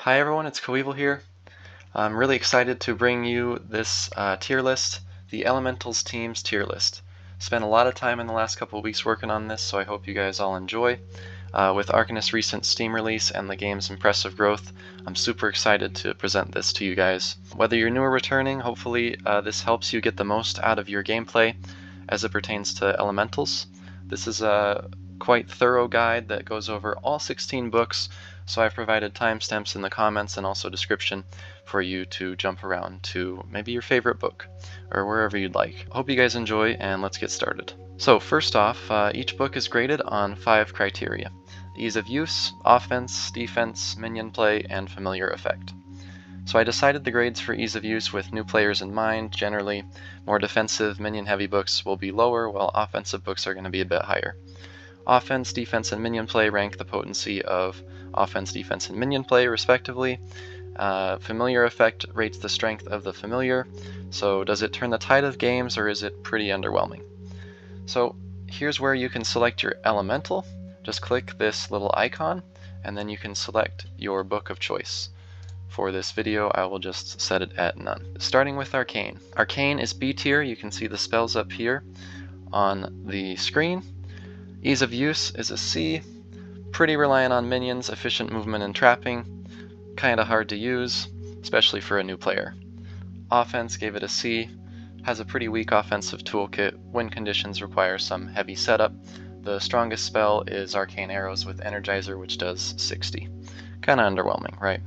Hi everyone, it's Coeval here. I'm really excited to bring you this tier list, the Elementals team's tier list. Spent a lot of time in the last couple of weeks working on this, so I hope you guys all enjoy. With Arcanists' recent Steam release and the game's impressive growth, I'm super excited to present this to you guys. Whether you're new or returning, hopefully this helps you get the most out of your gameplay as it pertains to Elementals. This is a quite thorough guide that goes over all 16 books, so I've provided timestamps in the comments and also description for you to jump around to maybe your favorite book or wherever you'd like. Hope you guys enjoy, and let's get started. So first off, each book is graded on 5 criteria: ease of use, offense, defense, minion play, and familiar effect. So I decided the grades for ease of use with new players in mind. Generally, more defensive, minion-heavy books will be lower, while offensive books are going to be a bit higher. Offense, defense, and minion play rank the potency of offense, defense, and minion play, respectively. Familiar effect rates the strength of the familiar. So does it turn the tide of games, or is it pretty underwhelming? So here's where you can select your elemental. Just click this little icon, and then you can select your book of choice. For this video, I will just set it at none. Starting with Arcane. Arcane is B tier. You can see the spells up here on the screen. Ease of use is a C. Pretty reliant on minions, efficient movement and trapping. Kinda hard to use, especially for a new player. Offense gave it a C. Has a pretty weak offensive toolkit. Win conditions require some heavy setup. The strongest spell is Arcane Arrows with Energizer, which does 60. Kinda underwhelming, right?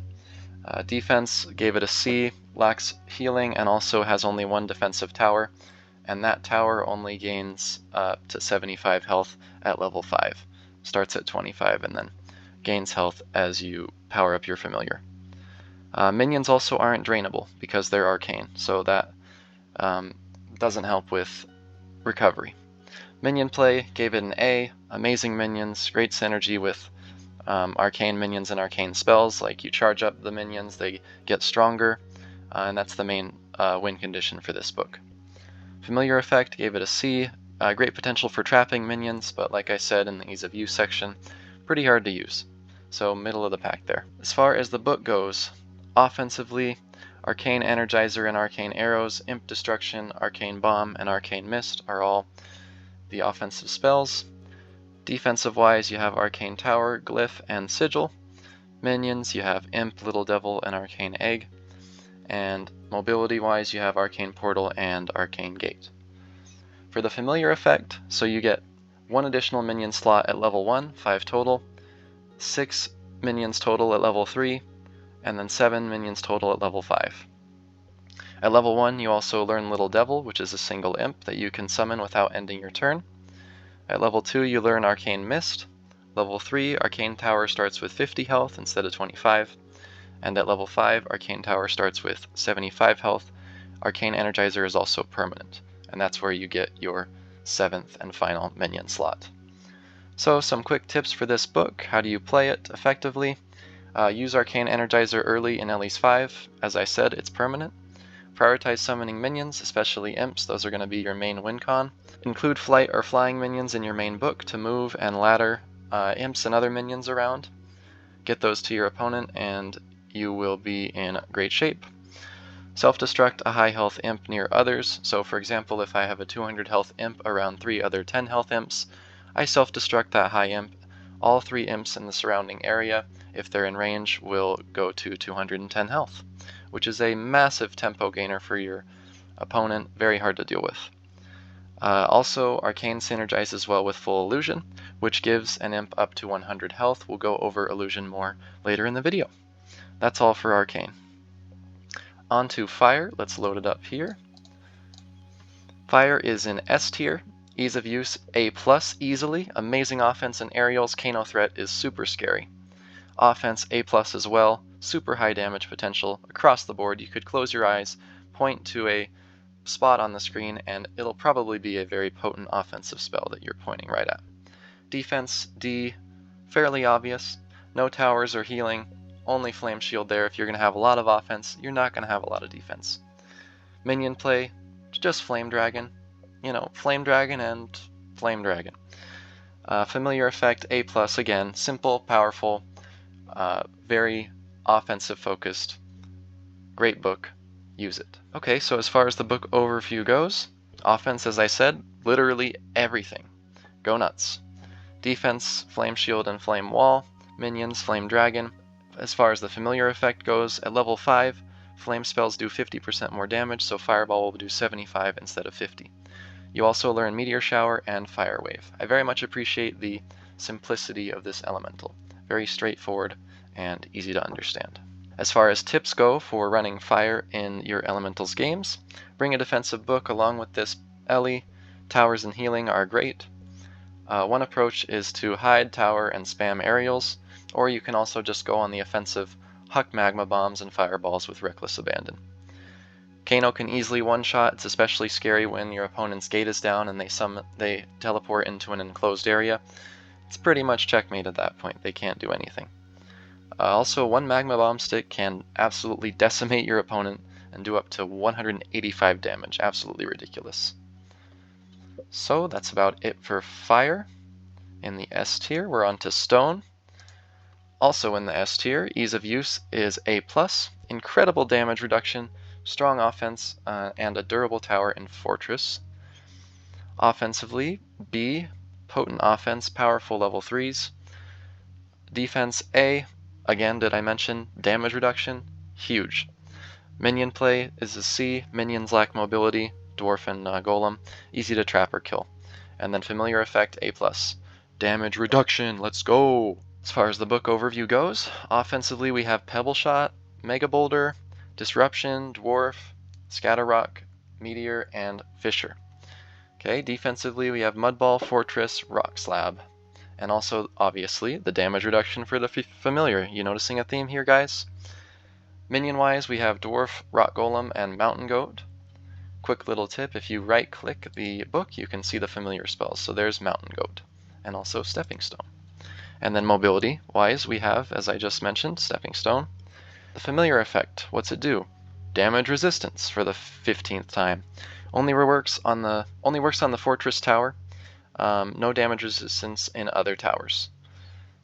Defense gave it a C. Lacks healing and also has only one defensive tower, and that tower only gains up to 75 health at level 5. Starts at 25 and then gains health as you power up your familiar. Minions also aren't drainable because they're arcane, so that doesn't help with recovery. Minion play gave it an A. Amazing minions, great synergy with arcane minions and arcane spells. Like, you charge up the minions, they get stronger, and that's the main win condition for this book. Familiar effect gave it a C. Great potential for trapping minions, but like I said in the ease of use section, pretty hard to use. So middle of the pack there. As far as the book goes, offensively, Arcane Energizer and Arcane Arrows, Imp Destruction, Arcane Bomb, and Arcane Mist are all the offensive spells. Defensive-wise, you have Arcane Tower, Glyph, and Sigil. Minions, you have Imp, Little Devil, and Arcane Egg. And mobility-wise, you have Arcane Portal and Arcane Gate. For the familiar effect, so you get 1 additional minion slot at level 1, 5 total, 6 minions total at level 3, and then 7 minions total at level 5. At level 1, you also learn Little Devil, which is a single imp that you can summon without ending your turn. At level 2, you learn Arcane Mist. Level 3, Arcane Tower starts with 50 health instead of 25. And at level 5, Arcane Tower starts with 75 health. Arcane Energizer is also permanent, and that's where you get your 7th and final minion slot. So some quick tips for this book. How do you play it effectively? Use Arcane Energizer early in Ellie's 5. As I said, it's permanent. Prioritize summoning minions, especially imps. Those are going to be your main win con. Include flight or flying minions in your main book to move and ladder imps and other minions around. Get those to your opponent and you will be in great shape. Self-destruct a high health imp near others. So for example, if I have a 200 health imp around 3 other 10 health imps, I self-destruct that high imp. All 3 imps in the surrounding area, if they're in range, will go to 210 health, which is a massive tempo gainer for your opponent, very hard to deal with. Also, Arcane synergizes well with Full Illusion, which gives an imp up to 100 health. We'll go over Illusion more later in the video. That's all for Arcane. On to Fire. Let's load it up here. Fire is in S tier. Ease of use A+, easily. Amazing offense and aerials. Kano threat is super scary. Offense A+ as well. Super high damage potential across the board. You could close your eyes, point to a spot on the screen, and it'll probably be a very potent offensive spell that you're pointing right at. Defense D, fairly obvious. No towers or healing. Only Flame Shield there. If you're going to have a lot of offense, you're not going to have a lot of defense. Minion play, just Flame Dragon. You know, Flame Dragon and Flame Dragon. Familiar effect A+, again, simple, powerful, very offensive focused. Great book. Use it. Okay, so as far as the book overview goes, offense, as I said, literally everything. Go nuts. Defense, Flame Shield and Flame Wall. Minions, Flame Dragon. As far as the familiar effect goes, at level 5, flame spells do 50% more damage, so Fireball will do 75 instead of 50. You also learn Meteor Shower and Fire Wave. I very much appreciate the simplicity of this elemental. Very straightforward and easy to understand. As far as tips go for running fire in your elementals games, bring a defensive book along with this Ellie. Towers and healing are great. One approach is to hide, tower, and spam aerials, or you can also just go on the offensive, huck magma bombs and fireballs with reckless abandon. Kano can easily one-shot. It's especially scary when your opponent's gate is down and they teleport into an enclosed area. It's pretty much checkmate at that point. They can't do anything. Also, one magma bomb stick can absolutely decimate your opponent and do up to 185 damage. Absolutely ridiculous. So that's about it for fire. In the S tier, we're on to stone. Also in the S tier, ease of use is A+, incredible damage reduction, strong offense, and a durable tower in fortress. Offensively, B, potent offense, powerful level 3s. Defense A, again, did I mention damage reduction? Huge. Minion play is a C, minions lack mobility, dwarf and golem, easy to trap or kill. And then familiar effect A+. Damage reduction, let's go! As far as the book overview goes, offensively we have Pebble Shot, Mega Boulder, Disruption, Dwarf, Scatter Rock, Meteor, and Fissure. Okay, defensively we have Mudball, Fortress, Rock Slab. And also, obviously, the damage reduction for the familiar. You noticing a theme here, guys? Minion-wise, we have Dwarf, Rock Golem, and Mountain Goat. Quick little tip, if you right-click the book, you can see the familiar spells. So there's Mountain Goat, and also Stepping Stone. And then mobility-wise, we have, as I just mentioned, Stepping Stone. The familiar effect, what's it do? Damage resistance for the 15th time. Only works on the Fortress Tower. No damage resistance in other towers.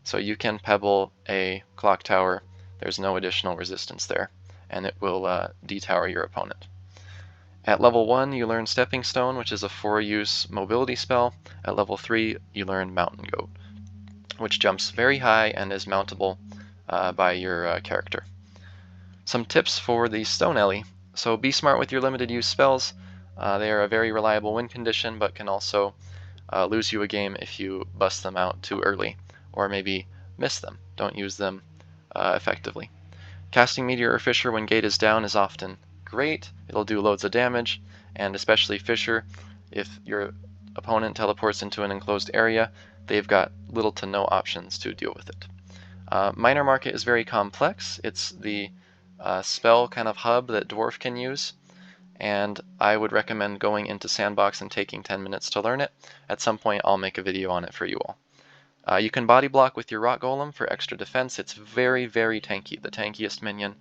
So you can pebble a clock tower, there's no additional resistance there, and it will detower your opponent. At level 1 you learn Stepping Stone, which is a 4-use mobility spell. At level 3 you learn Mountain Goat, which jumps very high and is mountable by your character. Some tips for the Stone Ellie. So be smart with your limited use spells. They are a very reliable win condition, but can also lose you a game if you bust them out too early, or maybe miss them. Don't use them effectively. Casting Meteor or Fissure when gate is down is often great. It'll do loads of damage, and especially Fissure, if your opponent teleports into an enclosed area, they've got little to no options to deal with it. Minor Market is very complex. It's the spell kind of hub that Dwarf can use, and I would recommend going into Sandbox and taking 10 minutes to learn it. At some point I'll make a video on it for you all. You can body block with your Rock Golem for extra defense. It's very, very tanky, the tankiest minion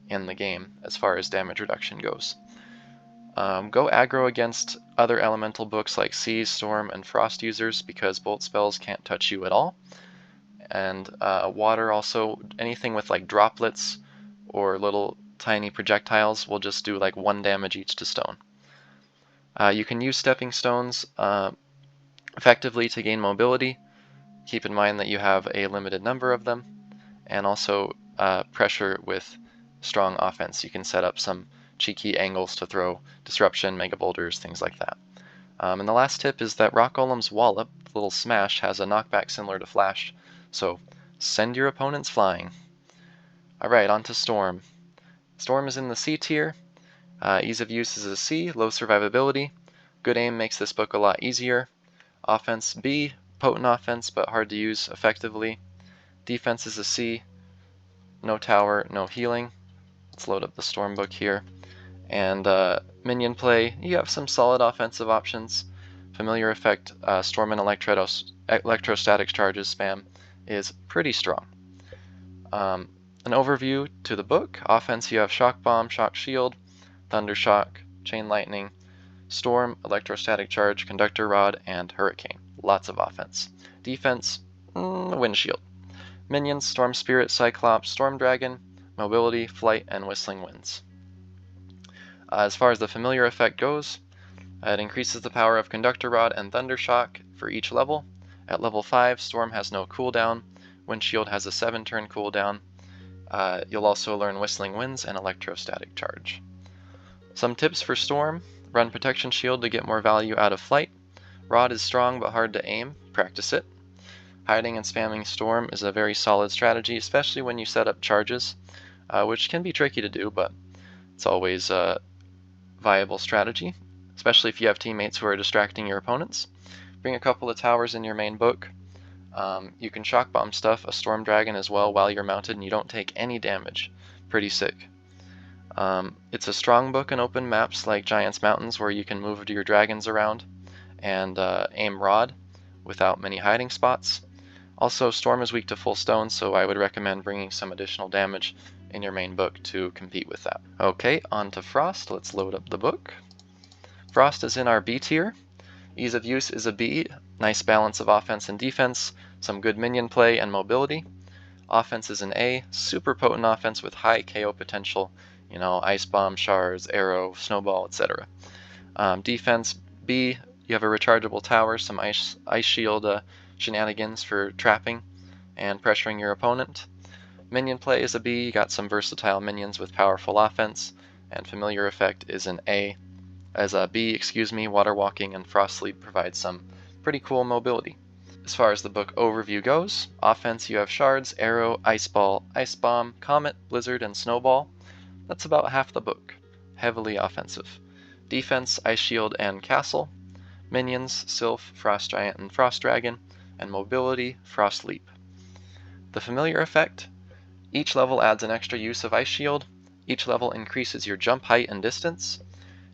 in the game as far as damage reduction goes. Go aggro against other elemental books like Sea, Storm, and Frost users, because bolt spells can't touch you at all. And water also, anything with like droplets or little tiny projectiles will just do like 1 damage each to stone. You can use Stepping Stones effectively to gain mobility. Keep in mind that you have a limited number of them, and also pressure with strong offense. You can set up some cheeky angles to throw Disruption, Mega Boulders, things like that. And the last tip is that Rock Golem's Wallop, the little smash, has a knockback similar to Flash, so send your opponents flying. Alright, on to Storm. Storm is in the C tier. Ease of use is a C, low survivability. Good aim makes this book a lot easier. Offense B, potent offense but hard to use effectively. Defense is a C, no tower, no healing. Let's load up the Storm book here. And minion play, you have some solid offensive options. Familiar effect, Storm and electrostatic charges spam is pretty strong. An overview to the book. Offense, you have Shock Bomb, Shock Shield, Thunder Shock, Chain Lightning, Storm, Electrostatic Charge, Conductor Rod, and Hurricane. Lots of offense. Defense, Wind Shield. Minions, Storm Spirit, Cyclops, Storm Dragon, mobility, flight, and whistling winds. As far as the familiar effect goes, it increases the power of Conductor Rod and Thundershock for each level. At level 5, Storm has no cooldown, Windshield has a 7-turn cooldown. You'll also learn Whistling Winds and Electrostatic Charge. Some tips for Storm: run Protection Shield to get more value out of Flight. Rod is strong but hard to aim, practice it. Hiding and spamming Storm is a very solid strategy, especially when you set up charges, which can be tricky to do, but it's always a viable strategy, especially if you have teammates who are distracting your opponents. Bring a couple of towers in your main book. You can shock bomb stuff a Storm Dragon as well while you're mounted and you don't take any damage. Pretty sick. It's a strong book in open maps like Giants Mountains where you can move your dragons around and aim Rod without many hiding spots. Also, Storm is weak to full stone, so I would recommend bringing some additional damage in your main book to compete with that. Okay, on to Frost. Let's load up the book. Frost is in our B tier. Ease of use is a B, nice balance of offense and defense, some good minion play and mobility. Offense is an A, super potent offense with high KO potential, Ice Bomb, Shards, Arrow, Snowball, etc. Defense B, you have a rechargeable tower, some Ice Shield shenanigans for trapping and pressuring your opponent. Minion play is a B, you got some versatile minions with powerful offense, and familiar effect is an A. As a B, Water Walking and Frost Sleep provide some pretty cool mobility. As far as the book overview goes, offense you have Shards, Arrow, Ice Ball, Ice Bomb, Comet, Blizzard, and Snowball. That's about half the book. Heavily offensive. Defense, Ice Shield and Castle. Minions, Sylph, Frost Giant, and Frost Dragon. And mobility, Frost Leap. The familiar effect: each level adds an extra use of Ice Shield. Each level increases your jump height and distance.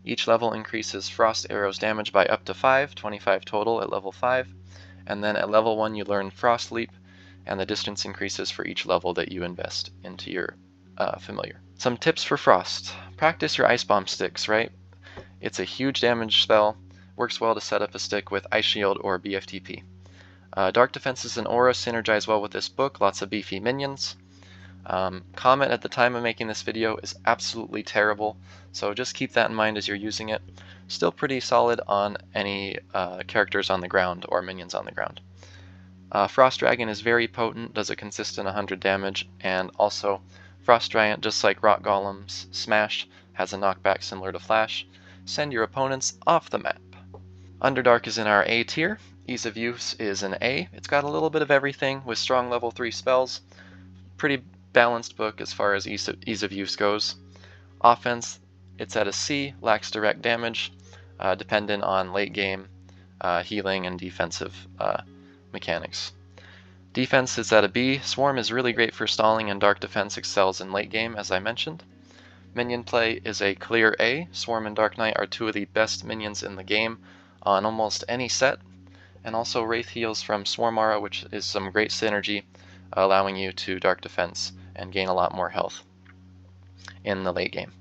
Each level increases Frost Arrow's damage by up to 5, 25 total at level 5. And then at level 1 you learn Frost Leap, and the distance increases for each level that you invest into your familiar. Some tips for Frost. Practice your Ice Bomb sticks, right? It's a huge damage spell. Works well to set up a stick with Ice Shield or BFTP. Dark Defenses and Aura synergize well with this book, lots of beefy minions. Comet at the time of making this video is absolutely terrible, so just keep that in mind as you're using it. Still pretty solid on any characters on the ground or minions on the ground. Frost Dragon is very potent, does a consistent 100 damage, and also Frost Giant, just like Rock Golem's Smash, has a knockback similar to Flash. Send your opponents off the map. Underdark is in our A tier. Ease of use is an A. It's got a little bit of everything with strong level 3 spells. Pretty balanced book as far as ease of use goes. Offense, it's at a C, lacks direct damage, dependent on late game healing and defensive mechanics. Defense is at a B. Swarm is really great for stalling, and Dark Defense excels in late game, as I mentioned. Minion play is a clear A. Swarm and Dark Knight are two of the best minions in the game on almost any set. And also Wraith heals from Swarm Aura, which is some great synergy, allowing you to Dark Defense and gain a lot more health in the late game.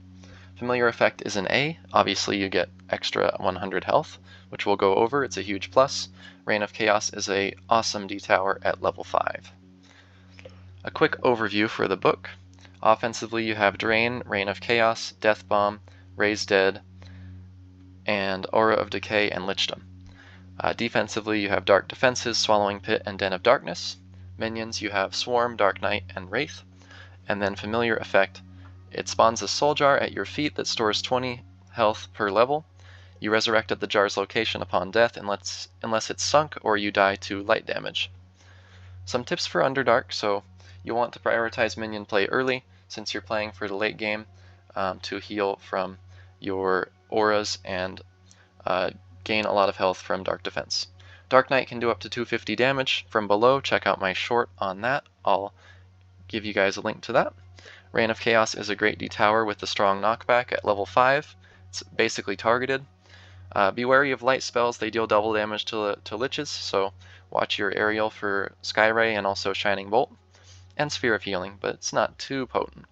Familiar effect is an A. Obviously you get extra 100 health, which we'll go over. It's a huge plus. Reign of Chaos is a awesome D-Tower at level 5. A quick overview for the book. Offensively you have Drain, Reign of Chaos, Death Bomb, Raise Dead, and Aura of Decay and Lichdom. Defensively you have Dark Defenses, Swallowing Pit, and Den of Darkness. Minions you have Swarm, Dark Knight, and Wraith. And then familiar effect: it spawns a soul jar at your feet that stores 20 health per level. You resurrect at the jar's location upon death unless it's sunk or you die to light damage. Some tips for Underdark: so you'll want to prioritize minion play early since you're playing for the late game to heal from your auras and gain a lot of health from Dark Defense. Dark Knight can do up to 250 damage from below. Check out my short on that. I'll give you guys a link to that. Reign of Chaos is a great D-Tower with a strong knockback at level 5. It's basically targeted. Be wary of light spells, they deal double damage to liches, so watch your Aerial for Skyray and also Shining Bolt. And Sphere of Healing, but it's not too potent.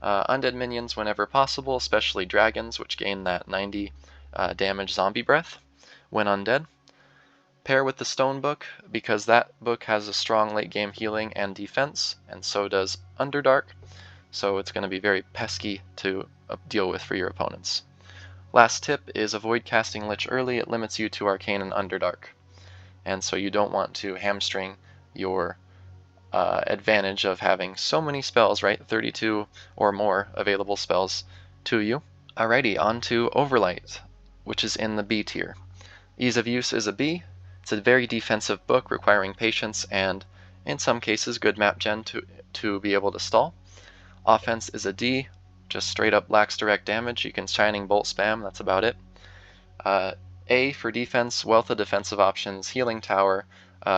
Undead minions whenever possible, especially dragons, which gain that 90 damage zombie breath when undead. Pair with the Stone Book, because that book has a strong late game healing and defense, and so does Underdark. so it's going to be very pesky to deal with for your opponents. Last tip is avoid casting Lich early. It limits you to Arcane and Underdark, and so you don't want to hamstring your advantage of having so many spells, right? 32 or more available spells to you. Alrighty, on to Overlight, which is in the B tier. Ease of use is a B. It's a very defensive book requiring patience and, in some cases, good map gen to be able to stall. Offense is a D, just straight up lacks direct damage. You can Shining Bolt spam, that's about it. A for defense, wealth of defensive options, healing tower,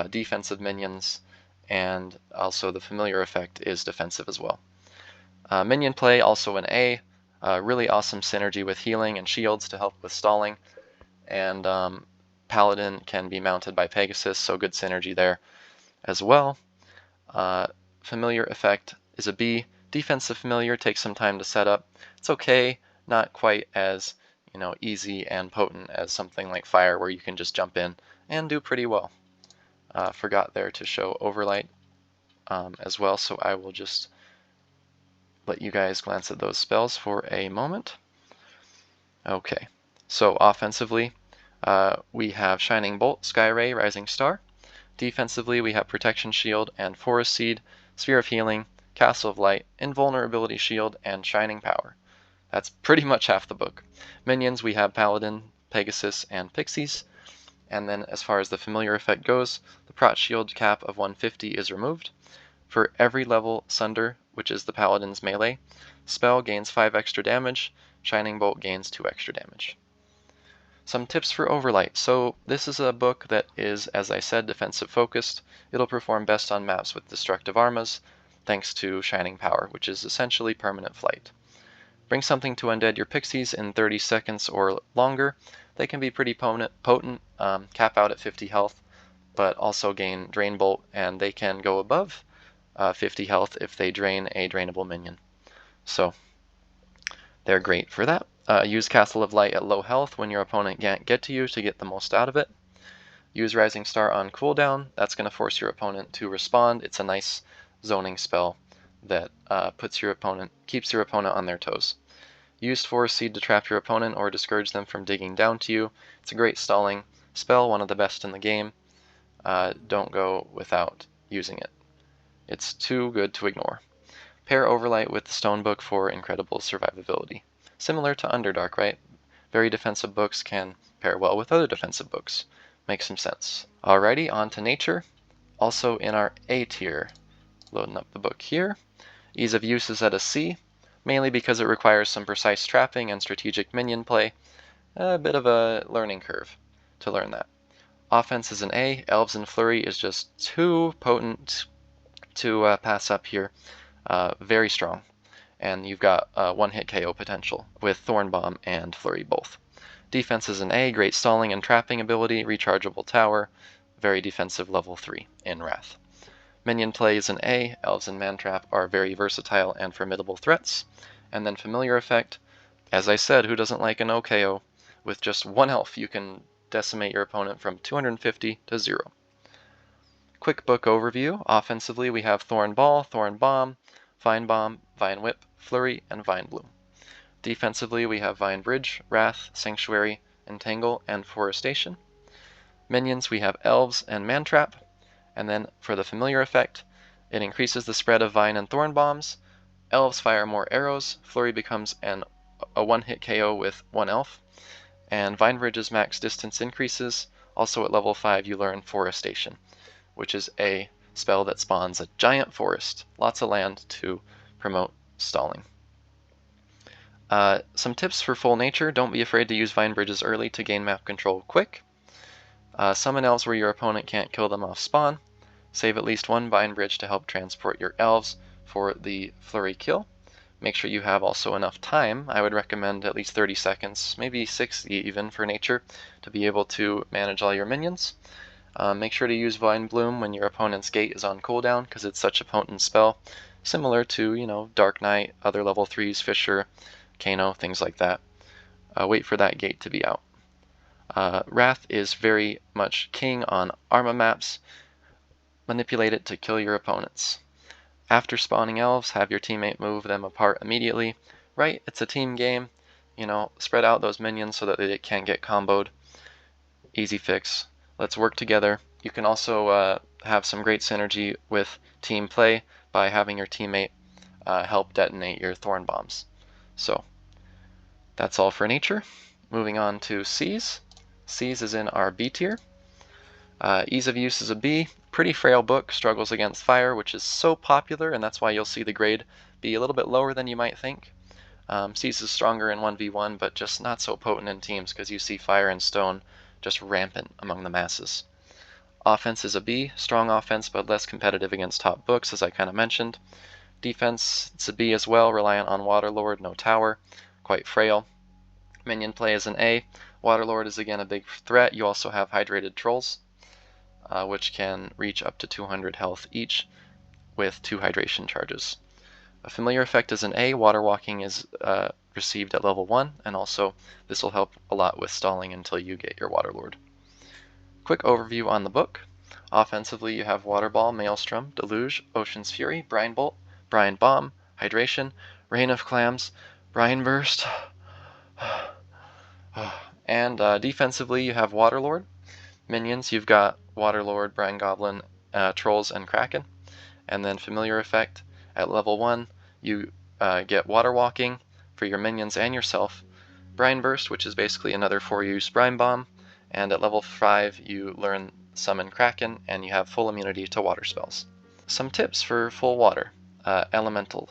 defensive minions, and also the familiar effect is defensive as well. Minion play, also an A. Really awesome synergy with healing and shields to help with stalling. And Paladin can be mounted by Pegasus, so good synergy there as well. Familiar effect is a B. Defensive familiar takes some time to set up. It's okay, not quite as easy and potent as something like Fire, where you can just jump in and do pretty well. Forgot there to show Overlight as well, so I will just let you guys glance at those spells for a moment. Okay, so offensively, we have Shining Bolt, Sky Ray, Rising Star. Defensively, we have Protection Shield and Forest Seed, Sphere of Healing, Castle of Light, Invulnerability Shield, and Shining Power. That's pretty much half the book. Minions, we have Paladin, Pegasus, and Pixies. And then as far as the familiar effect goes, the Prot Shield cap of 150 is removed. For every level Sunder, which is the Paladin's melee, spell gains 5 extra damage, Shining Bolt gains 2 extra damage. Some tips for Overlight. So this is a book that is, as I said, defensive focused. It'll perform best on maps with destructive armas, thanks to Shining Power, which is essentially permanent flight. Bring something to undead your pixies in 30 seconds or longer. They can be pretty potent, cap out at 50 health, but also gain Drain Bolt, and they can go above 50 health if they drain a drainable minion. So they're great for that. Use Castle of Light at low health when your opponent can't get to you to get the most out of it. Use Rising Star on cooldown. That's going to force your opponent to respond. It's a nice zoning spell that keeps your opponent on their toes. Use Forest Seed to trap your opponent or discourage them from digging down to you. It's a great stalling spell, one of the best in the game. Don't go without using it. It's too good to ignore. Pair Overlight with the Stone Book for incredible survivability. Similar to Underdark, right? Very defensive books can pair well with other defensive books. Makes some sense. Alrighty, on to Nature. Also in our A tier. Loading up the book here. Ease of use is at a C, mainly because it requires some precise trapping and strategic minion play. A bit of a learning curve to learn that. Offense is an A. Elves and Flurry is just too potent to pass up here. Very strong. And you've got one-hit KO potential with Thorn Bomb and Flurry both. Defense is an A. Great stalling and trapping ability. Rechargeable tower. Very defensive level 3 in Wrath. Minion play is an A. Elves and Mantrap are very versatile and formidable threats. And then familiar effect. As I said, who doesn't like an OKO? With just 1 health, you can decimate your opponent from 250 to 0. Quick book overview. Offensively, we have Thorn Ball, Thorn Bomb, Vine Bomb, Vine Whip, Flurry, and Vine Bloom. Defensively, we have Vine Bridge, Wrath, Sanctuary, Entangle, and Forestation. Minions, we have Elves and Mantrap. And then for the familiar effect, it increases the spread of Vine and Thorn Bombs. Elves fire more arrows. Flurry becomes a one-hit KO with 1 elf. And Vine Bridge's max distance increases. Also at level 5, you learn Forestation, which is a spell that spawns a giant forest, lots of land to promote stalling. Some tips for full nature. Don't be afraid to use Vine Bridges early to gain map control quick. Summon elves where your opponent can't kill them off spawn. Save at least 1 Vine Bridge to help transport your elves for the Flurry kill. Make sure you have also enough time. I would recommend at least 30 seconds, maybe 60 even for nature, to be able to manage all your minions. Make sure to use Vine Bloom when your opponent's gate is on cooldown, because it's such a potent spell, similar to, Dark Knight, other level 3s, Fisher, Kano, things like that. Wait for that gate to be out. Wrath is very much king on Arma maps. Manipulate it to kill your opponents. After spawning elves, have your teammate move them apart immediately. Right, it's a team game. You know, spread out those minions so that they can't get comboed. Easy fix. Let's work together. You can also have some great synergy with team play by having your teammate help detonate your thorn bombs. So that's all for nature. Moving on to Seas. Seas is in our B tier. Ease of use is a B. Pretty frail book, struggles against fire, which is so popular, and that's why you'll see the grade be a little bit lower than you might think. Seas is stronger in 1v1, but just not so potent in teams because you see fire and stone just rampant among the masses. Offense is a B. Strong offense, but less competitive against top books, as I kind of mentioned. Defense, it's a B as well, reliant on Waterlord, no tower, quite frail. Minion play is an A. Waterlord is again a big threat. You also have hydrated trolls, which can reach up to 200 health each with 2 hydration charges. A familiar effect is an A. Water walking is received at level 1, and also this will help a lot with stalling until you get your Waterlord. Quick overview on the book. Offensively, you have Water Ball, Maelstrom, Deluge, Ocean's Fury, Brine Bolt, Brine Bomb, Hydration, Rain of Clams, Brine Burst, and defensively you have Waterlord. Minions, you've got Waterlord, Brine Goblin, Trolls, and Kraken. And then familiar effect, at level 1 you get Water Walking for your minions and yourself, Brine Burst, which is basically another 4-use Brine Bomb, and at level 5 you learn Summon Kraken and you have full immunity to water spells. Some tips for full water. Elemental.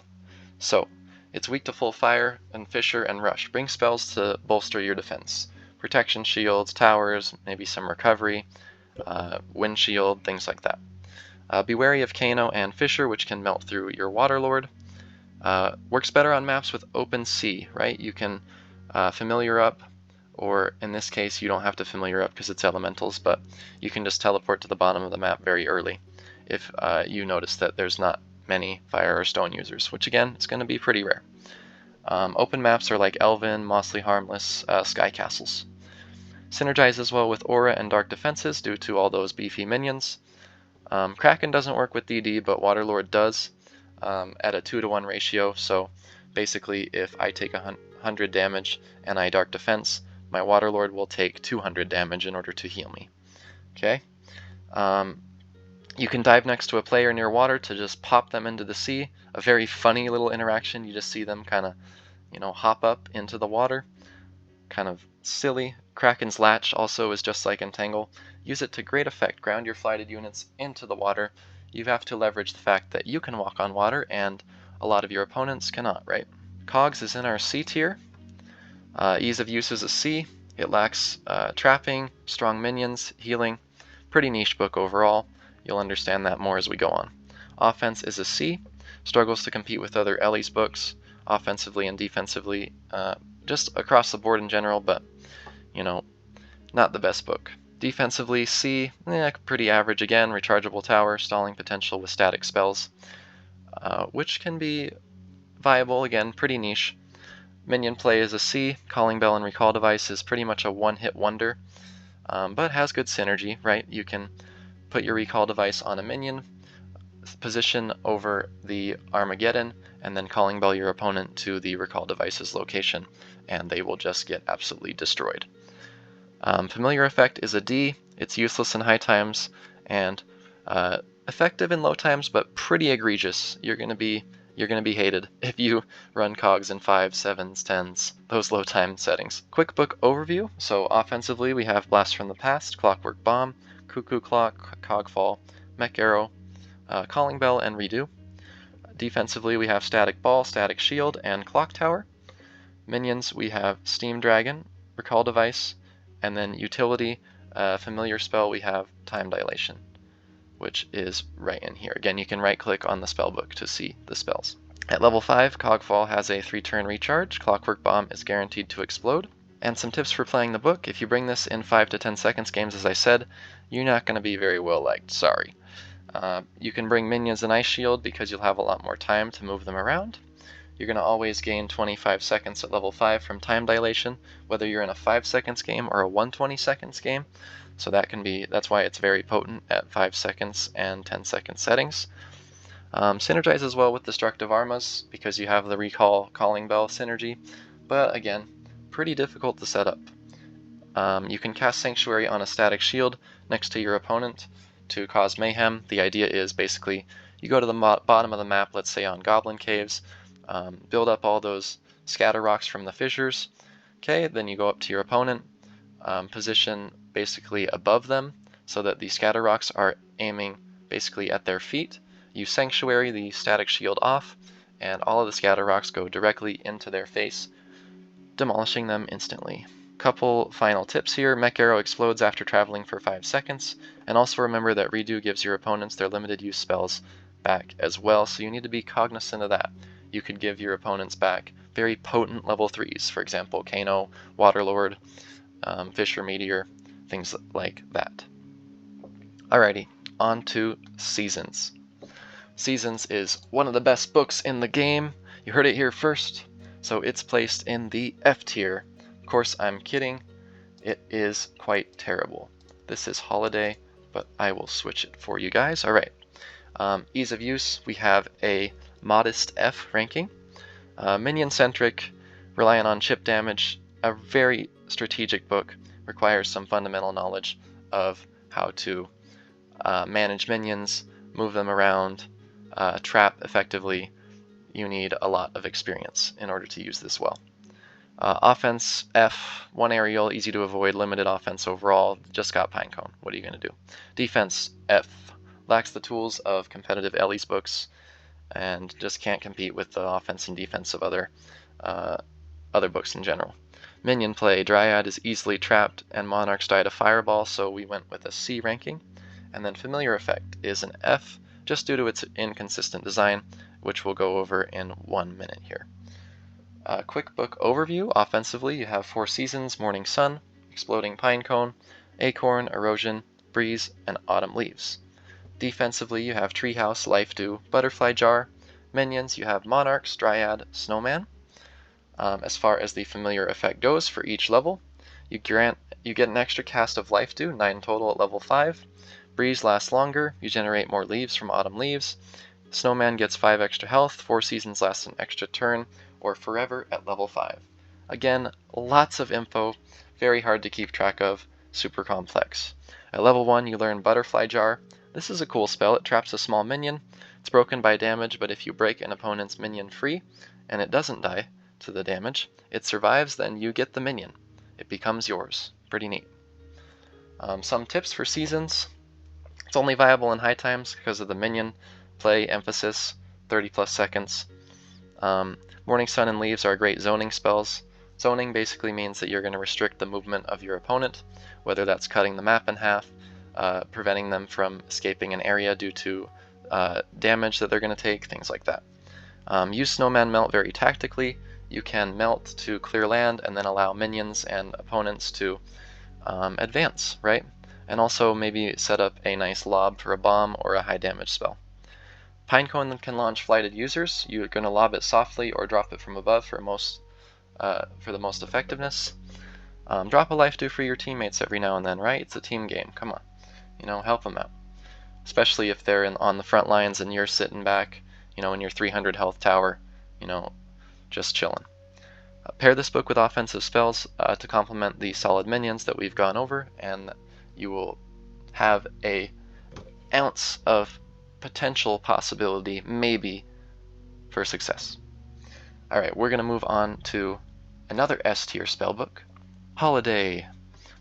So, it's weak to full fire and fissure and rush. Bring spells to bolster your defense. Protection shields, towers, maybe some recovery, wind shield, things like that. Be wary of Kano and Fissure, which can melt through your Waterlord. Works better on maps with open sea, right? You can familiar up, or in this case you don't have to familiar up because it's elementals, but you can just teleport to the bottom of the map very early if you notice that there's not many fire or stone users, which again is going to be pretty rare. Open maps are like Elven, Mossly Harmless, Sky Castles. Synergizes well with Aura and Dark Defenses due to all those beefy minions. Kraken doesn't work with DD, but Waterlord does at a 2-to-1 ratio, so basically if I take 100 damage and I Dark Defense, my Waterlord will take 200 damage in order to heal me. Okay? You can dive next to a player near water to just pop them into the sea. A very funny little interaction. You just see them kind of, hop up into the water. Kind of silly. Kraken's Latch also is just like Entangle. Use it to great effect. Ground your flighted units into the water. You have to leverage the fact that you can walk on water and a lot of your opponents cannot, right? Cogs is in our C tier. Ease of use is a C. It lacks trapping, strong minions, healing. Pretty niche book overall. You'll understand that more as we go on. Offense is a C. Struggles to compete with other Ellie's books, offensively and defensively, just across the board in general, but, not the best book. Defensively, C, pretty average again. Rechargeable tower, stalling potential with static spells, which can be viable, again, pretty niche. Minion play is a C. Calling Bell and Recall Device is pretty much a one-hit wonder, but has good synergy, right? You can put your Recall Device on a minion, position over the Armageddon, and then Calling Bell your opponent to the Recall Device's location, and they will just get absolutely destroyed. Familiar effect is a D. It's useless in high times and effective in low times, but pretty egregious. You're gonna be hated if you run Cogs in 5s, 7s, 10s, those low time settings. Quick book overview. So offensively, we have Blast from the Past, Clockwork Bomb, Cuckoo Clock, Cogfall, Mech Arrow, Calling Bell, and Redo. Defensively, we have Static Ball, Static Shield, and Clock Tower. Minions, we have Steam Dragon, Recall Device, and then utility, familiar spell, we have Time Dilation, which is right in here. Again, you can right-click on the spellbook to see the spells. At level 5, Cogfall has a 3-turn recharge. Clockwork Bomb is guaranteed to explode. And some tips for playing the book. If you bring this in 5 to 10 seconds games, as I said, you're not going to be very well liked. Sorry. You can bring minions and Ice Shield because you'll have a lot more time to move them around. You're going to always gain 25 seconds at level 5 from Time Dilation, whether you're in a 5 seconds game or a 120 seconds game. So that's why it's very potent at 5 seconds and 10 second settings. Synergizes well with Destructive Armas because you have the Recall Calling Bell synergy, but again, pretty difficult to set up. You can cast Sanctuary on a static shield next to your opponent to cause mayhem. The idea is basically you go to the bottom of the map, let's say on Goblin Caves, build up all those scatter rocks from the fissures. Okay, then you go up to your opponent, position basically above them so that the scatter rocks are aiming basically at their feet. You Sanctuary the static shield off, and all of the scatter rocks go directly into their face, demolishing them instantly. Couple final tips here. Mech Arrow explodes after traveling for 5 seconds, and also remember that Redo gives your opponents their limited use spells back as well, so you need to be cognizant of that. You could give your opponents back very potent level 3s, for example, Kano, Waterlord, Fissure Meteor, things like that. Alrighty, on to Seasons. Seasons is one of the best books in the game. You heard it here first, so it's placed in the F tier. Of course, I'm kidding. It is quite terrible. This is Holiday, but I will switch it for you guys. Alright, ease of use, we have a modest F ranking. Minion-centric, relying on chip damage, a very strategic book, requires some fundamental knowledge of how to manage minions, move them around, trap effectively. You need a lot of experience in order to use this well. Offense, F, 1 aerial, easy to avoid, limited offense overall, just got Pinecone. What are you going to do? Defense, F, lacks the tools of competitive Ellie's books, and just can't compete with the offense and defense of other books in general. Minion play, Dryad is easily trapped, and Monarchs die to Fireball, so we went with a C ranking. And then Familiar Effect is an F, just due to its inconsistent design, which we'll go over in 1 minute here. Quick book overview. Offensively, you have 4 seasons: Morning Sun, Exploding Pinecone, Acorn, Erosion, Breeze, and Autumn Leaves. Defensively, you have Treehouse, Life Dew, Butterfly Jar. Minions, you have Monarchs, Dryad, Snowman. As far as the familiar effect goes, for each level, you get an extra cast of Life Dew, 9 total at level 5. Breeze lasts longer, you generate more leaves from Autumn Leaves. Snowman gets 5 extra health, 4 seasons lasts an extra turn, or forever at level 5. Again, lots of info, very hard to keep track of, super complex. At level 1, you learn Butterfly Jar. This is a cool spell. It traps a small minion. It's broken by damage, but if you break an opponent's minion free, and it doesn't die to the damage, it survives, then you get the minion. It becomes yours. Pretty neat. Some tips for seasons. It's only viable in high times because of the minion play emphasis, 30 plus seconds. Morning Sun and Leaves are great zoning spells. Zoning basically means that you're going to restrict the movement of your opponent, whether that's cutting the map in half, preventing them from escaping an area due to damage that they're going to take, things like that. Use Snowman Melt very tactically. You can melt to clear land and then allow minions and opponents to advance, right? And also maybe set up a nice lob for a bomb or a high damage spell. Pinecone can launch flighted users. You're going to lob it softly or drop it from above for the most effectiveness. Drop a Life Dew for your teammates every now and then, right? It's a team game. Come on, help them out. Especially if they're on the front lines and you're sitting back, in your 300 health tower, just chilling. Pair this book with offensive spells to complement the solid minions that we've gone over, and you will have an ounce of potential possibility, maybe, for success. Alright, we're going to move on to another S tier spellbook, Holiday.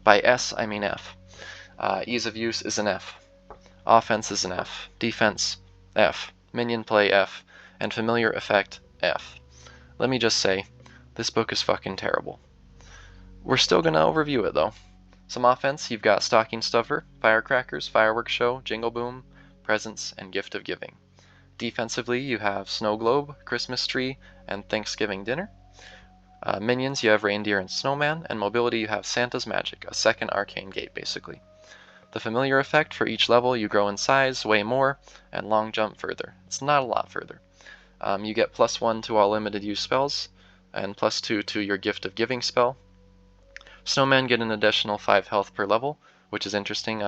By S, I mean F. Ease of use is an F. Offense is an F. Defense, F. Minion play, F. And familiar effect, F. Let me just say, this book is fucking terrible. We're still going to overview it, though. Some offense, you've got Stocking Stuffer, Firecrackers, Fireworks Show, Jingle Boom, Presents, and Gift of Giving. Defensively, you have Snow Globe, Christmas Tree, and Thanksgiving Dinner. Minions, you have Reindeer and Snowman, and mobility, you have Santa's Magic, a second arcane gate, basically. The familiar effect, for each level, you grow in size, way more, and long jump further. It's not a lot further. You get +1 to all limited use spells, and +2 to your Gift of Giving spell. Snowman get an additional 5 health per level, which is interesting.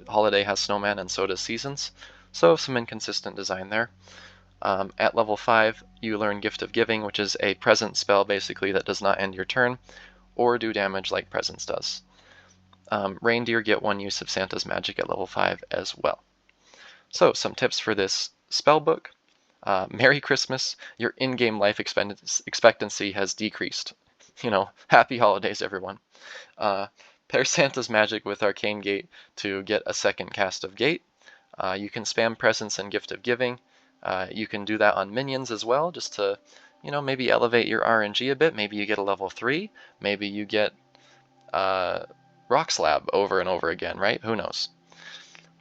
Holiday has Snowman and so does Seasons, so some inconsistent design there. At level 5, you learn Gift of Giving, which is a present spell basically that does not end your turn or do damage like Presence does. Reindeer get 1 use of Santa's magic at level 5 as well. So, some tips for this spell book. Merry Christmas. Your in-game life expectancy has decreased. Happy holidays, everyone. Pair Santa's magic with Arcane Gate to get a second cast of Gate. You can spam Presence and Gift of Giving. You can do that on minions as well, just to, maybe elevate your RNG a bit. Maybe you get a level 3. Maybe you get Rock Slab over and over again, right? Who knows?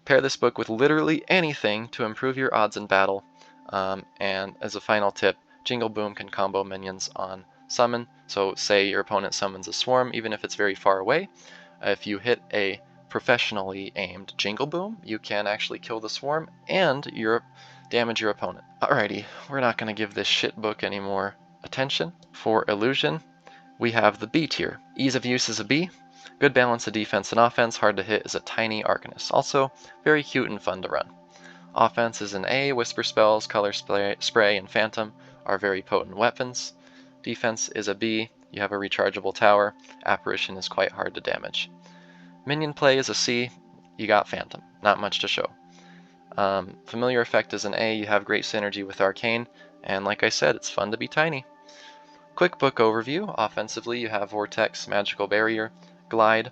Pair this book with literally anything to improve your odds in battle. And as a final tip, Jingle Boom can combo minions on summon. So say your opponent summons a swarm, even if it's very far away. If you hit a professionally aimed Jingle Boom, you can actually kill the swarm and damage your opponent. Alrighty, we're not going to give this shit book any more attention. For Illusion, we have the B tier. Ease of use is a B. Good balance of defense and offense, hard to hit is a tiny Arcanist. Also, very cute and fun to run. Offense is an A. Whisper spells, Color Spray, and Phantom are very potent weapons. Defense is a B. You have a rechargeable tower. Apparition is quite hard to damage. Minion play is a C. You got Phantom. Not much to show. Familiar effect is an A. You have great synergy with Arcane. And like I said, it's fun to be tiny. Quick book overview. Offensively, you have Vortex, Magical Barrier, Glide,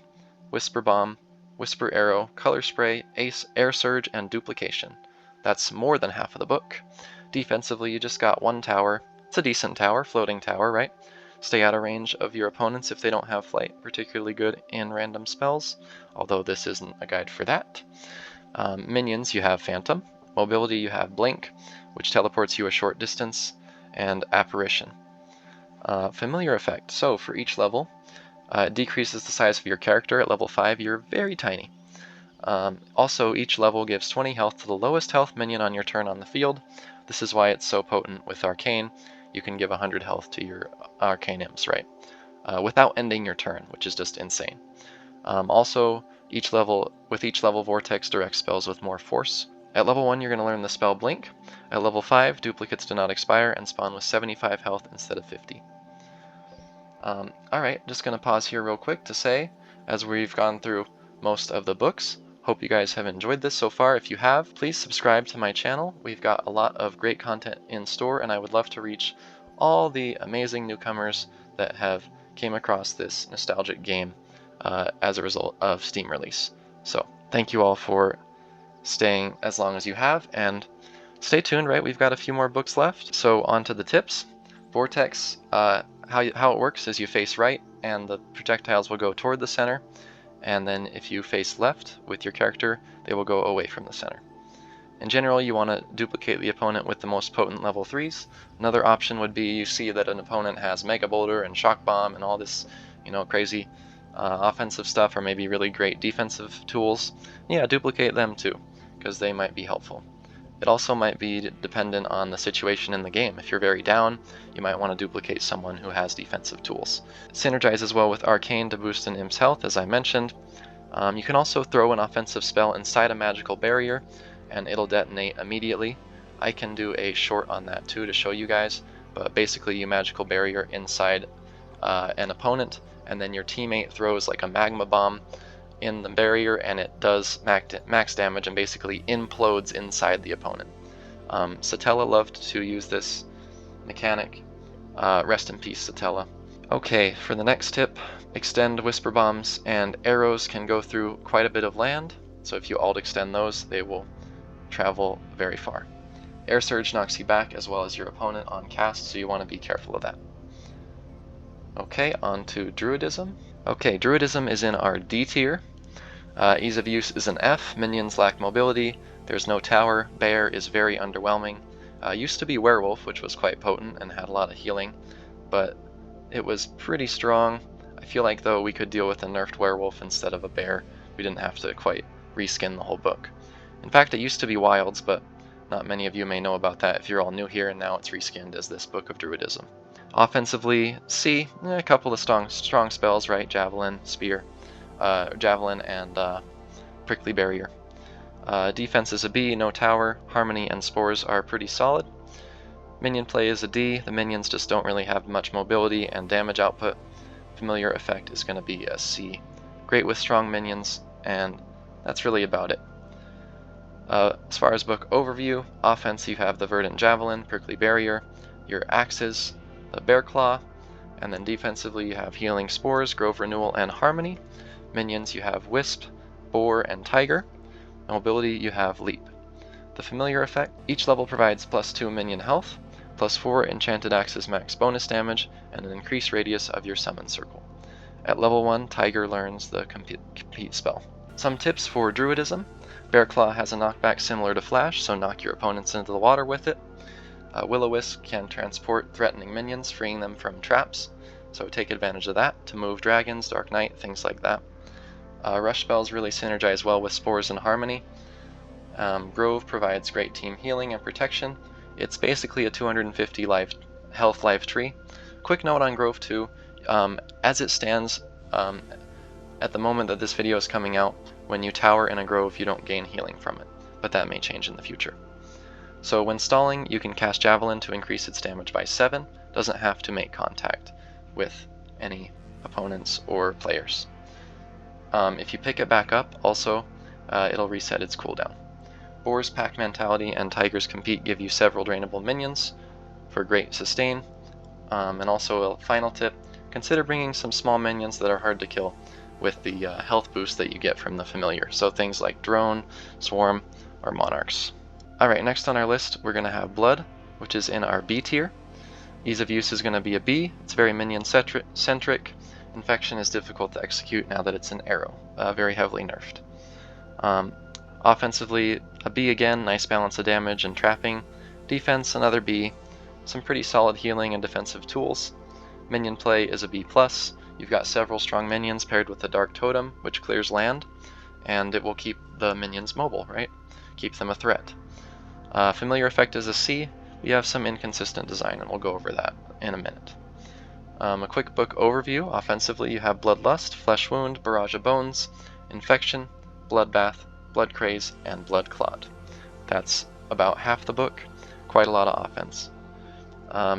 Whisper Bomb, Whisper Arrow, Color Spray, Ace, Air Surge, and Duplication. That's more than half of the book. Defensively, you just got 1 tower. It's a decent tower, floating tower, right? Stay out of range of your opponents if they don't have flight, particularly good in random spells, although this isn't a guide for that. Minions, you have Phantom. Mobility, you have Blink, which teleports you a short distance, and Apparition. Familiar effect. So for each level, it decreases the size of your character. At level 5, you're very tiny. Also, each level gives 20 health to the lowest health minion on your turn on the field. This is why it's so potent with Arcane. You can give 100 health to your Arcane Imps, right? Without ending your turn, which is just insane. Also, with each level, Vortex directs spells with more force. At level 1, you're going to learn the spell Blink. At level 5, duplicates do not expire and spawn with 75 health instead of 50. Alright, just going to pause here real quick to say, as we've gone through most of the books, hope you guys have enjoyed this so far. If you have, please subscribe to my channel. We've got a lot of great content in store, and I would love to reach all the amazing newcomers that have came across this nostalgic game as a result of Steam release. So, thank you all for staying as long as you have, and stay tuned, right? We've got a few more books left. So, on to the tips. Vortex, how it works is you face right, and the projectiles will go toward the center, and then if you face left with your character, they will go away from the center. In general, you want to duplicate the opponent with the most potent level 3s. Another option would be you see that an opponent has Mega Boulder and Shock Bomb and all this, crazy offensive stuff, or maybe really great defensive tools. Yeah, duplicate them too, because they might be helpful. It also might be dependent on the situation in the game. If you're very down, you might want to duplicate someone who has defensive tools. It synergizes well with Arcane to boost an Imp's health, as I mentioned. You can also throw an offensive spell inside a magical barrier, and it'll detonate immediately. I can do a short on that too to show you guys, but basically you magical barrier inside an opponent, and then your teammate throws like a magma bomb in the barrier, and it does max damage and basically implodes inside the opponent. Satella loved to use this mechanic. Rest in peace, Satella. Okay, for the next tip, extend whisper bombs and arrows can go through quite a bit of land, so if you alt extend those, they will travel very far. Air Surge knocks you back as well as your opponent on cast, so you want to be careful of that. Okay, on to Druidism. Okay, Druidism is in our D tier. Ease of use is an F. Minions lack mobility. There's no tower. Bear is very underwhelming. Used to be Werewolf, which was quite potent and had a lot of healing, but it was pretty strong. I feel like, though, we could deal with a nerfed Werewolf instead of a Bear. We didn't have to quite reskin the whole book. In fact, it used to be Wilds, but not many of you may know about that if you're all new here, and now it's reskinned as this Book of Druidism. Offensively, C, a couple of strong spells, right? Javelin, Spear, Javelin, and Prickly Barrier. Defense is a B, no tower. Harmony and Spores are pretty solid. Minion play is a D. The minions just don't really have much mobility and damage output. Familiar effect is going to be a C. Great with strong minions, and that's really about it. As far as book overview, offense you have the Verdant Javelin, Prickly Barrier, your axes, the Bear Claw, and then defensively you have Healing Spores, Grove Renewal, and Harmony. Minions you have Wisp, Boar, and Tiger. Mobility you have Leap. The familiar effect, each level provides +2 minion health, +4 enchanted axes max bonus damage, and an increased radius of your summon circle. At level 1, Tiger learns the compete spell. Some tips for Druidism. Bear Claw has a knockback similar to Flash, so knock your opponents into the water with it. Will-O-Wisp can transport threatening minions, freeing them from traps, so take advantage of that to move dragons, Dark Knight, things like that. Rush spells really synergize well with Spores and Harmony. Grove provides great team healing and protection. It's basically a 250 health life tree. Quick note on Grove too, as it stands at the moment that this video is coming out, when you tower in a grove you don't gain healing from it, but that may change in the future. So when stalling, you can cast Javelin to increase its damage by 7, doesn't have to make contact with any opponents or players. If you pick it back up, also, it'll reset its cooldown. Boar's Pack Mentality and Tiger's Compete give you several drainable minions for great sustain. And also a final tip, consider bringing some small minions that are hard to kill with the health boost that you get from the familiar. So things like Drone, Swarm, or Monarchs. Alright, next on our list we're going to have Blood, which is in our B tier. Ease of use is going to be a B. It's very minion-centric. Infection is difficult to execute now that it's an arrow, very heavily nerfed. Offensively, a B again, nice balance of damage and trapping. Defense, another B. Some pretty solid healing and defensive tools. Minion play is a B+. You've got several strong minions paired with the Dark Totem, which clears land, and it will keep the minions mobile, right? Keep them a threat. Familiar effect is a C. We have some inconsistent design, and we'll go over that in a minute. A quick book overview. Offensively, you have Bloodlust, Flesh Wound, Barrage of Bones, Infection, Bloodbath, Blood Craze, and Blood Clot. That's about half the book. Quite a lot of offense.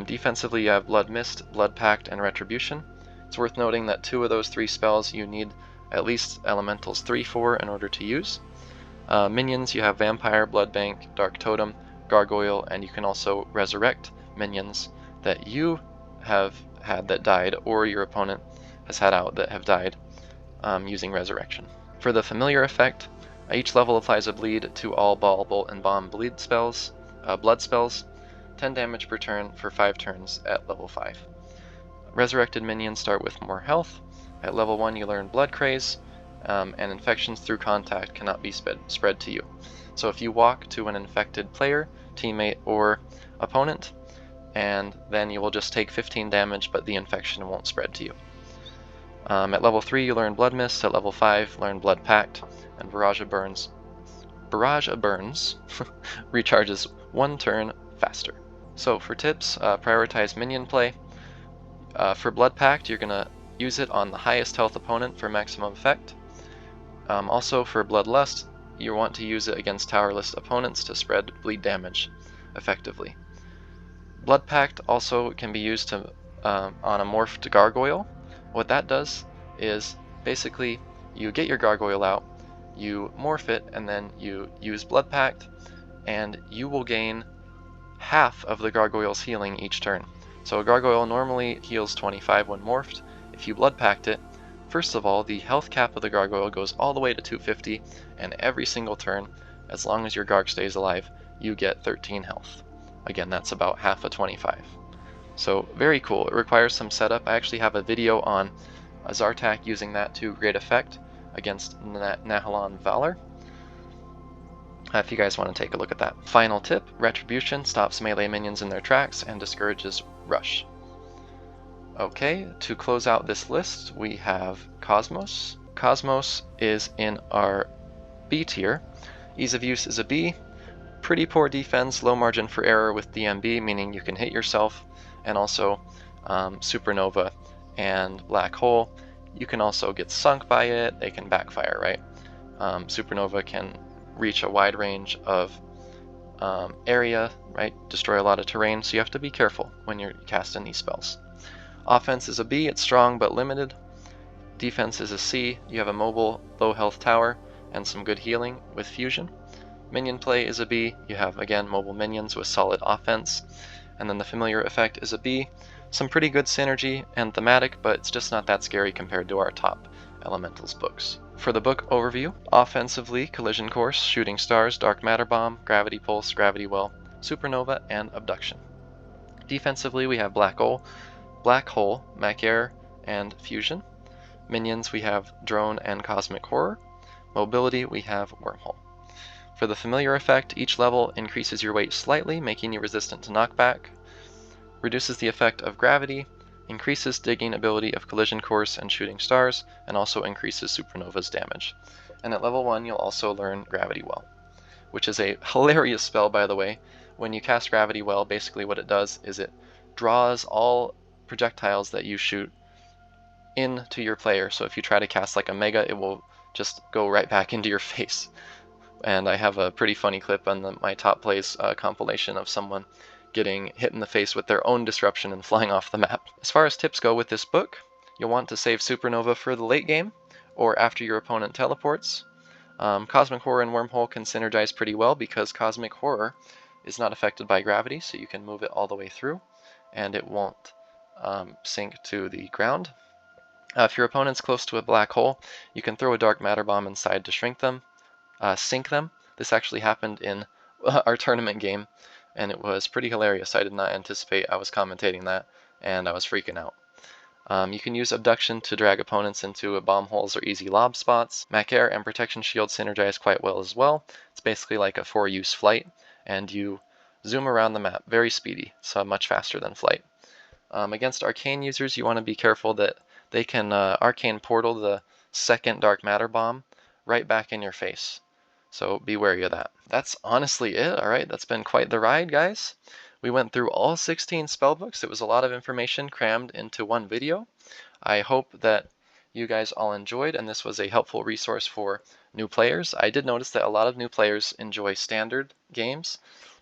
Defensively, you have Blood Mist, Blood Pact, and Retribution. It's worth noting that 2 of those 3 spells you need at least Elementals 3 for in order to use. Minions, you have Vampire, Blood Bank, Dark Totem, Gargoyle, and you can also resurrect minions that you have had that died or your opponent has had out that have died using Resurrection. For the familiar effect, each level applies a bleed to all Ball, Bolt, and Bomb blood spells, 10 damage per turn for 5 turns at level 5. Resurrected minions start with more health. At level 1 you learn Blood Craze, and infections through contact cannot be spread to you. So if you walk to an infected player, teammate, or opponent, and then you will just take 15 damage, but the infection won't spread to you. At level 3 you learn Blood Mist, at level 5 learn Blood Pact, and Barrage of Burns recharges 1 turn faster. So for tips, prioritize minion play. For Blood Pact, you're going to use it on the highest health opponent for maximum effect. Also for Bloodlust, you want to use it against towerless opponents to spread bleed damage effectively. Blood Pact also can be used to, on a morphed gargoyle. What that does is basically you get your gargoyle out, you morph it, and then you use Blood Pact, and you will gain half of the gargoyle's healing each turn. So a gargoyle normally heals 25 when morphed. If you Blood Pact it, first of all, the health cap of the gargoyle goes all the way to 250, and every single turn, as long as your garg stays alive, you get 13 health. Again, that's about half of 25. So very cool. It requires some setup. I actually have a video on Zartak using that to great effect against Nahalon Valor, if you guys want to take a look at that. Final tip, Retribution stops melee minions in their tracks and discourages rush. Okay, to close out this list, we have Cosmos. Cosmos is in our B tier. Ease of use is a B. Pretty poor defense, low margin for error with DMB, meaning you can hit yourself, and also Supernova and Black Hole. You can also get sunk by it, they can backfire, right? Supernova can reach a wide range of area, right? Destroy a lot of terrain, so you have to be careful when you're casting these spells. Offense is a B, it's strong but limited. Defense is a C, you have a mobile, low health tower, and some good healing with fusion. Minion play is a B, you have again mobile minions with solid offense. And then the familiar effect is a B, some pretty good synergy and thematic, but it's just not that scary compared to our top Elementals books. For the book overview, offensively, Collision Course, Shooting Stars, Dark Matter Bomb, Gravity Pulse, Gravity Well, Supernova, and Abduction. Defensively, we have Black Hole, Macaire, and Fusion. Minions, we have Drone and Cosmic Horror. Mobility, we have Wormhole. For the familiar effect, each level increases your weight slightly, making you resistant to knockback, reduces the effect of gravity, increases digging ability of Collision Course and Shooting Stars, and also increases Supernova's damage. And at level 1 you'll also learn Gravity Well, which is a hilarious spell, by the way. When you cast Gravity Well, basically what it does is it draws all projectiles that you shoot into your player, so if you try to cast like a Mega, it will just go right back into your face. And I have a pretty funny clip on my Top Plays compilation of someone getting hit in the face with their own disruption and flying off the map. As far as tips go with this book, you'll want to save Supernova for the late game, or after your opponent teleports. Cosmic Horror and Wormhole can synergize pretty well because Cosmic Horror is not affected by gravity, so you can move it all the way through, and it won't sink to the ground. If your opponent's close to a black hole, you can throw a Dark Matter Bomb inside to sink them. This actually happened in our tournament game, and it was pretty hilarious. I did not anticipate I was commentating that, and I was freaking out. You can use Abduction to drag opponents into bomb holes or easy lob spots. Macaire and Protection Shield synergize quite well as well. It's basically like a 4-use flight, and you zoom around the map. Very speedy, so much faster than flight. Against Arcane users, you want to be careful that they can Arcane Portal the second Dark Matter Bomb right back in your face. So be wary of that. That's honestly it. Alright, that's been quite the ride, guys. We went through all 16 spellbooks. It was a lot of information crammed into one video. I hope that you guys all enjoyed, and this was a helpful resource for new players. I did notice that a lot of new players enjoy standard games,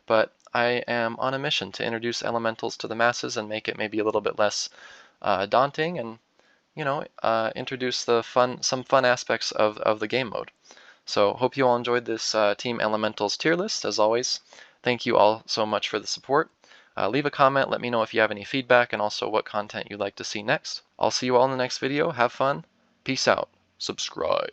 but I am on a mission to introduce Elementals to the masses and make it maybe a little bit less daunting, and introduce some fun aspects of the game mode. So hope you all enjoyed this Team Elementals tier list. As always, thank you all so much for the support. Leave a comment, let me know if you have any feedback, and also what content you'd like to see next. I'll see you all in the next video. Have fun. Peace out. Subscribe.